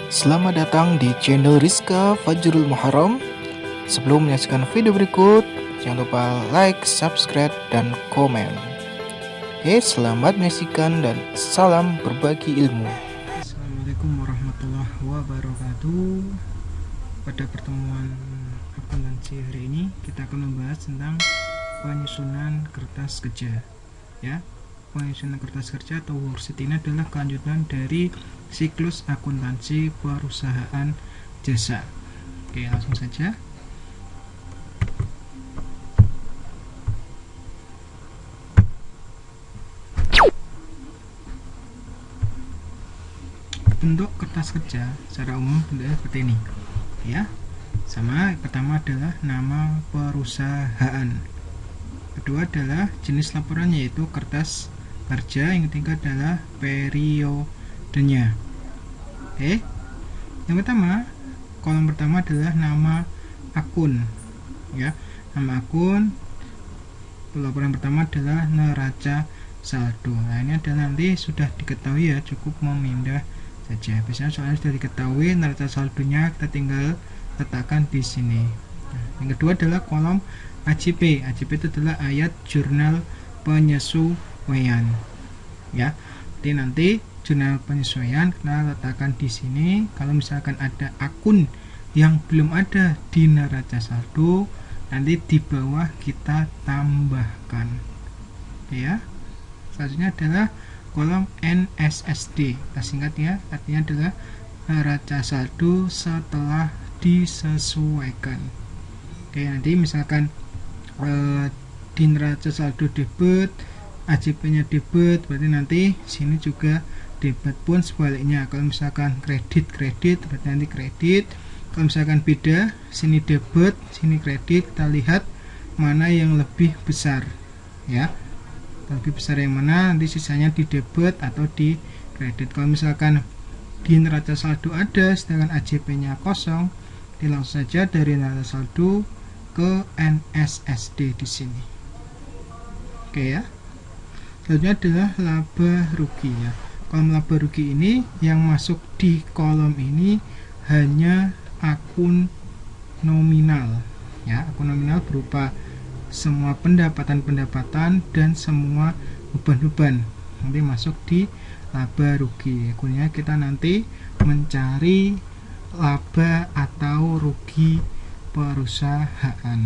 Selamat datang di channel Rizka Fajrul Muharram. Sebelum menyaksikan video berikut, jangan lupa like, subscribe, dan komen. Oke, selamat menyaksikan dan salam berbagi ilmu. Assalamualaikum warahmatullahi wabarakatuh. Pada pertemuan akuntansi hari ini, kita akan membahas tentang penyusunan kertas kerja. Ya, penyusunan kertas kerja atau worksheet ini adalah kelanjutan dari siklus akuntansi perusahaan jasa. Oke, langsung saja. Bentuk kertas kerja secara umum bentuknya seperti ini, ya. Sama, pertama adalah nama perusahaan. Kedua adalah jenis laporan yaitu kertas kerja. Yang ketiga adalah periodenya. Oke. Yang pertama, kolom pertama adalah nama akun. Ya, nama akun. Laporan pertama adalah neraca saldo. Nah, ini adalah nanti sudah diketahui ya, cukup memindah saja. Biasanya soalnya sudah diketahui neraca saldonya, kita tinggal letakkan di sini. Nah, yang kedua adalah kolom AJP. AJP itu adalah ayat jurnal penyesuaian. Ya, jadi nanti jurnal penyesuaian kita letakkan di sini. Kalau misalkan ada akun yang belum ada di neraca saldo, nanti di bawah kita tambahkan. Ya, selanjutnya adalah kolom NSSD. Kita singkat ya, artinya adalah neraca saldo setelah disesuaikan. Oke, nanti misalkan di neraca saldo debit, AJP-nya debit, berarti nanti sini juga debit. Pun sebaliknya, kalau misalkan kredit berarti nanti kredit. Kalau misalkan beda, sini debit, sini kredit, kita lihat mana yang lebih besar, ya. Lebih besar yang mana, nanti sisanya di debit atau di kredit. Kalau misalkan di neraca saldo ada sedangkan AJP-nya kosong, langsung saja dari neraca saldo ke NSSD di sini. Oke ya. Selanjutnya adalah laba rugi ya. Kolom laba rugi ini yang masuk di kolom ini hanya akun nominal ya. Akun nominal berupa semua pendapatan dan semua beban-beban nanti masuk di laba rugi. Akunnya kita nanti mencari laba atau rugi perusahaan.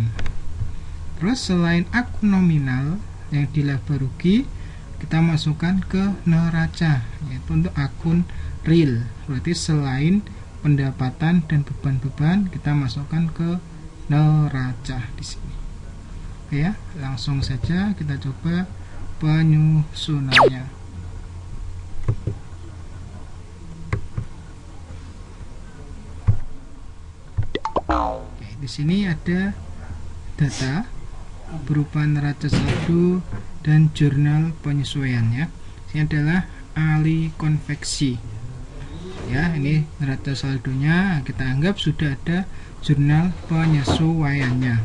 Terus selain akun nominal yang di laba rugi, kita masukkan ke neraca, yaitu untuk akun real. Berarti selain pendapatan dan beban-beban, kita masukkan ke neraca di sini. Oke ya, langsung saja kita coba penyusunannya. Di sini ada data berupa neraca saldo dan jurnal penyesuaian ya. Ini adalah ahli konveksi. Ya, ini neraca saldonya, kita anggap sudah ada jurnal penyesuaiannya.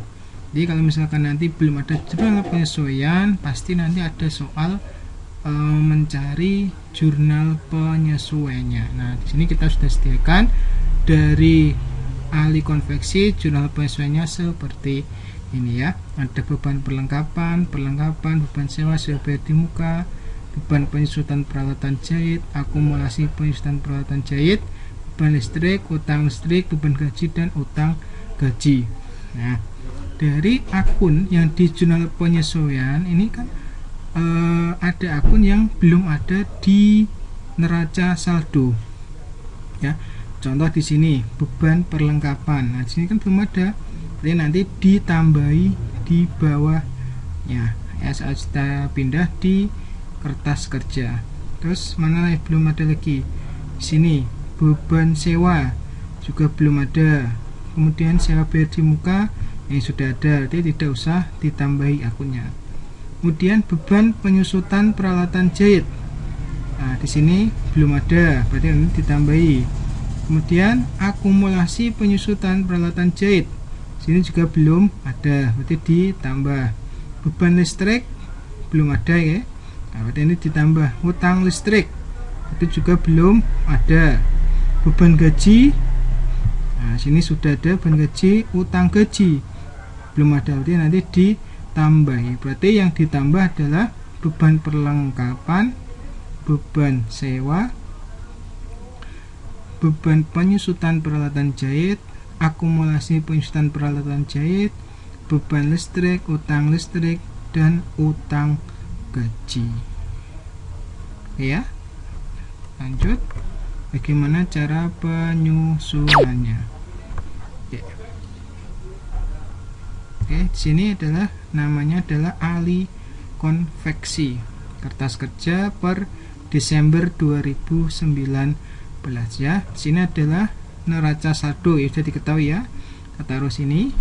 Jadi kalau misalkan nanti belum ada jurnal penyesuaian, pasti nanti ada soal mencari jurnal penyesuaiannya. Nah, di sini kita sudah sediakan dari ahli konveksi jurnal penyesuaiannya seperti ini ya. Ada beban perlengkapan, beban sewa bayar di muka, beban penyusutan peralatan jahit, akumulasi penyusutan peralatan jahit, beban listrik, utang listrik, beban gaji dan utang gaji. Nah, dari akun yang di jurnal penyesuaian ini kan ada akun yang belum ada di neraca saldo ya. Contoh di sini beban perlengkapan. Nah, di sini kan belum ada. Jadi nanti ditambahi di bawahnya. Ya, saat kita pindah di kertas kerja. Terus mana yang belum ada lagi? Di sini beban sewa juga belum ada. Kemudian sewa bayar di muka yang sudah ada, jadi tidak usah ditambahi akunnya. Kemudian beban penyusutan peralatan jahit. Nah, di sini belum ada, berarti nanti ditambahi. Kemudian akumulasi penyusutan peralatan jahit, sini juga belum ada, berarti ditambah. Beban listrik belum ada ya, Nah, berarti ini ditambah utang listrik, itu juga belum ada. Beban gaji, nah sini sudah ada beban gaji, utang gaji belum ada, berarti nanti ditambahi. Berarti yang ditambah adalah beban perlengkapan, beban sewa, beban penyusutan peralatan jahit, akumulasi penyusutan peralatan jahit, beban listrik, utang listrik, dan utang gaji. Oke ya, lanjut. Bagaimana cara penyusunannya? Oke, di sini adalah namanya adalah ali konveksi kertas kerja per Desember 2019 ya. Di sini adalah neraca saldo, ya sudah diketahui ya. Kita taruh sini.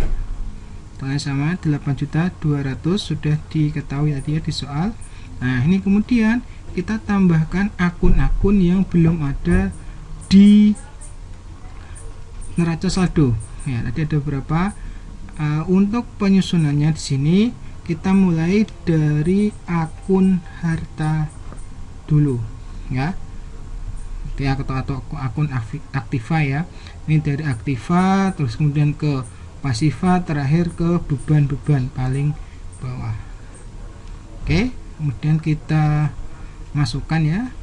Totalnya sama 8.200.000 sudah diketahui tadi ya di soal. Nah, ini kemudian kita tambahkan akun-akun yang belum ada di neraca saldo. Ya, tadi ada beberapa. Untuk penyusunannya di sini kita mulai dari akun harta dulu, ya. Atau akun aktiva ya. Ini dari aktiva, terus kemudian ke pasiva, terakhir ke beban-beban paling bawah. Oke, kemudian kita masukkan ya.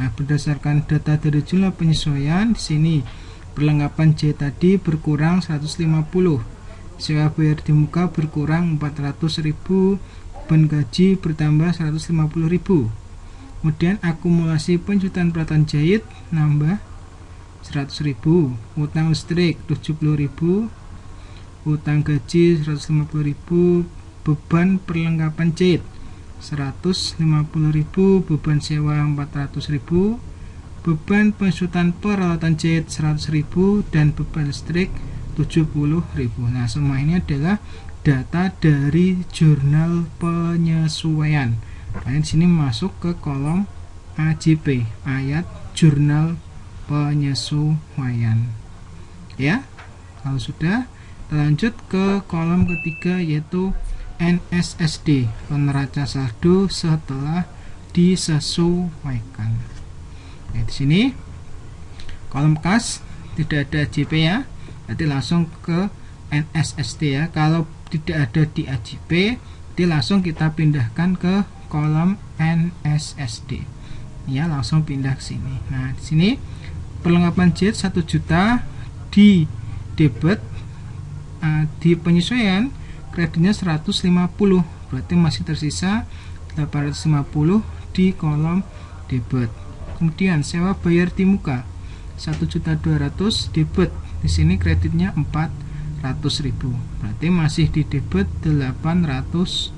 Nah, berdasarkan data dari jumlah penyesuaian di sini perlengkapan J tadi berkurang 150. Sewa bayar di muka berkurang 400.000, beban gaji bertambah 150.000. Kemudian akumulasi penyusutan peralatan jahit nambah 100.000, utang listrik 70.000, utang gaji 150.000, beban perlengkapan jahit 150.000, beban sewa 400.000, beban penyusutan peralatan jahit 100.000, dan beban listrik 70.000. Nah, semua ini adalah data dari jurnal penyesuaian. Kalian sini masuk ke kolom AJP, ayat jurnal penyesuaian. Ya, kalau sudah, lanjut ke kolom ketiga yaitu NSSD, neraca saldo setelah disesuaikan. Nah, di sini kolom kas tidak ada AJP ya. Nanti langsung ke NSSD ya. Kalau tidak ada di AJP, nanti langsung kita pindahkan ke kolom NSSD. Ya, langsung pindah ke sini. Nah, di sini perlengkapan jahit 1 juta di debit, di penyesuaian kreditnya 150. Berarti masih tersisa 850 di kolom debit. Kemudian sewa bayar di muka 1.200.000 debit. Di sini kreditnya 400.000, berarti masih di debit 800.000.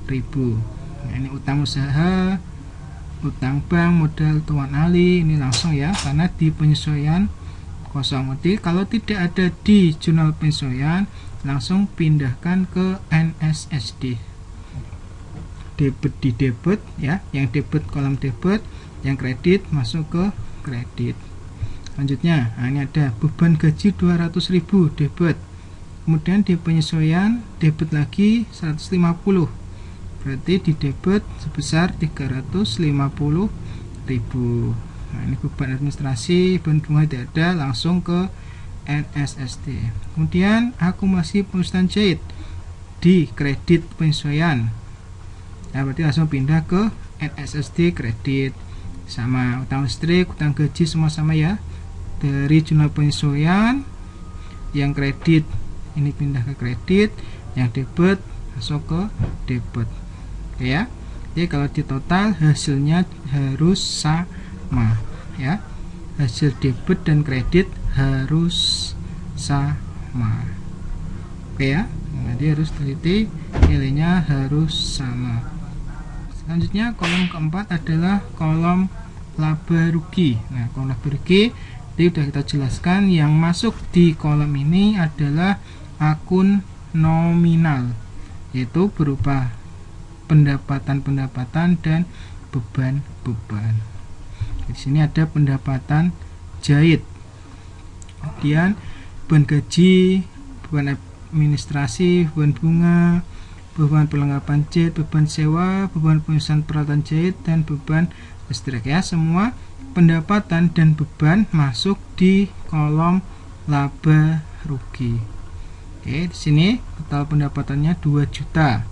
Nah, ini utang usaha, utang bank, modal tuan ali, ini langsung ya, karena di penyesuaian kosong. Jadi kalau tidak ada di jurnal penyesuaian, langsung pindahkan ke NSSD. Debit di debit ya, yang debit kolom debit, yang kredit masuk ke kredit. Selanjutnya, nah ini ada beban gaji 200.000 debit. Kemudian di penyesuaian debit lagi 150. Berarti di debit sebesar 350.000. Nah, ini beban administrasi, beban bunga tidak ada, langsung ke NSSD. Kemudian akumulasi penyusutan jahit di kredit penyesuaian. Nah, berarti langsung pindah ke NSSD kredit. Sama utang listrik, utang gaji semua sama ya. Dari jumlah penyesuaian yang kredit ini pindah ke kredit, yang debit masuk ke debit. Oke ya. Jadi kalau di total hasilnya harus sama ya. Hasil debit dan kredit harus sama. Oke ya. Jadi harus teliti, nilainya harus sama. Selanjutnya kolom keempat adalah kolom laba rugi. Nah, kolom laba rugi sudah kita jelaskan, yang masuk di kolom ini adalah akun nominal, yaitu berupa pendapatan-pendapatan dan beban-beban. Di sini ada pendapatan jahit, kemudian beban gaji, beban administrasi, beban bunga, beban perlengkapan jahit, beban sewa, beban penyusunan peralatan jahit, dan beban listrik ya. Semua pendapatan dan beban masuk di kolom laba rugi. Oke, di sini total pendapatannya 2 juta.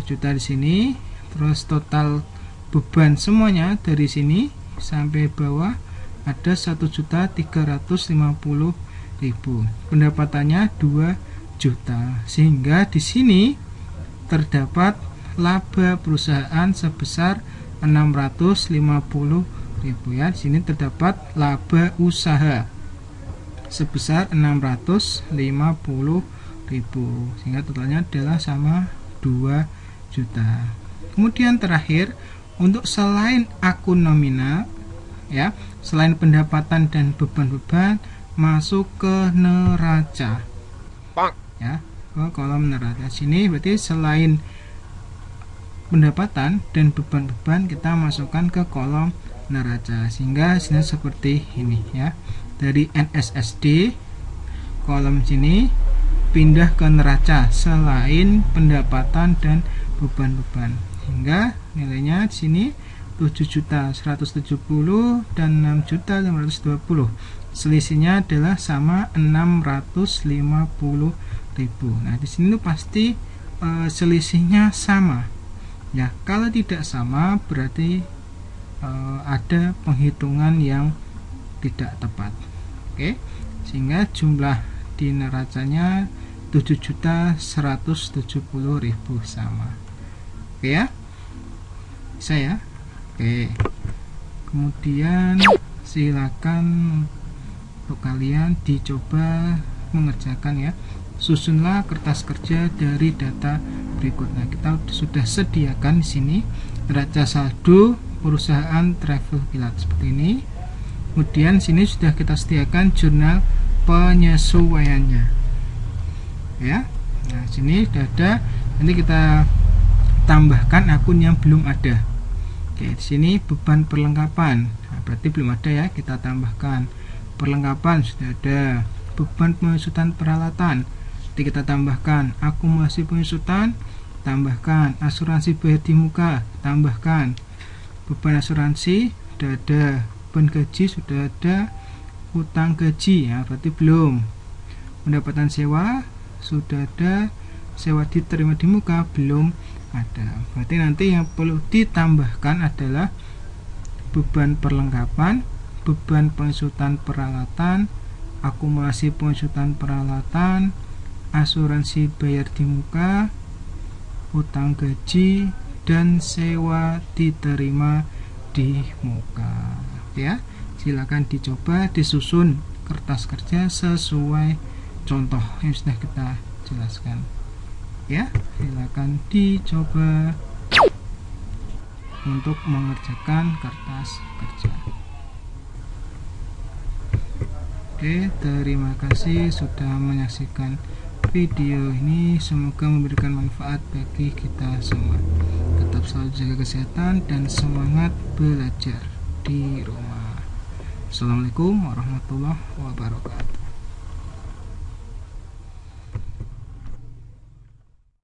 2 juta di sini. Terus total beban semuanya dari sini sampai bawah ada 1.350.000. Pendapatannya 2 juta. Sehingga di sini terdapat laba perusahaan sebesar 650.000 ya. Di sini terdapat laba usaha sebesar 650.000. Sehingga totalnya adalah sama 2 juta. Kemudian terakhir, untuk selain akun nominal ya, selain pendapatan dan beban-beban, masuk ke neraca ya, ke kolom neraca. Sini berarti selain pendapatan dan beban-beban kita masukkan ke kolom neraca, sehingga sini seperti ini ya. Dari NSSD kolom sini pindah ke neraca selain pendapatan dan beban-beban, hingga nilainya di sini 7.170 dan 6.520. Selisihnya adalah sama 650.000. Nah, di sini tuh pasti selisihnya sama. Ya, kalau tidak sama berarti ada penghitungan yang tidak tepat. Oke. Sehingga jumlah di neracanya 7.170.000 sama. Oke ya. Bisa ya. Oke. Kemudian silakan untuk kalian dicoba mengerjakan ya. Susunlah kertas kerja dari data berikut. Nah, kita sudah sediakan di sini neraca saldo perusahaan Travel Kilat seperti ini. Kemudian sini sudah kita sediakan jurnal penyesuaiannya. Ya. Nah, sini sudah ada. Nanti kita tambahkan akun yang belum ada. Oke, di sini beban perlengkapan. Nah, berarti belum ada ya, kita tambahkan. Perlengkapan sudah ada. Beban penyusutan peralatan. Jadi kita tambahkan. Akumulasi penyusutan, tambahkan. Asuransi bayar di muka, tambahkan. Beban asuransi sudah ada. Beban gaji sudah ada. Utang gaji ya, berarti belum. Pendapatan sewa sudah ada. Sewa diterima di muka belum ada. Berarti nanti yang perlu ditambahkan adalah beban perlengkapan, beban penyusutan peralatan, akumulasi penyusutan peralatan, asuransi bayar di muka, utang gaji, dan sewa diterima di muka. Ya, silakan dicoba disusun kertas kerja sesuai contoh yang sudah kita jelaskan. Ya, silakan dicoba untuk mengerjakan kertas kerja. Oke, terima kasih sudah menyaksikan video ini. Semoga memberikan manfaat bagi kita semua. Tetap selalu jaga kesehatan dan semangat belajar di rumah. Assalamualaikum warahmatullahi wabarakatuh.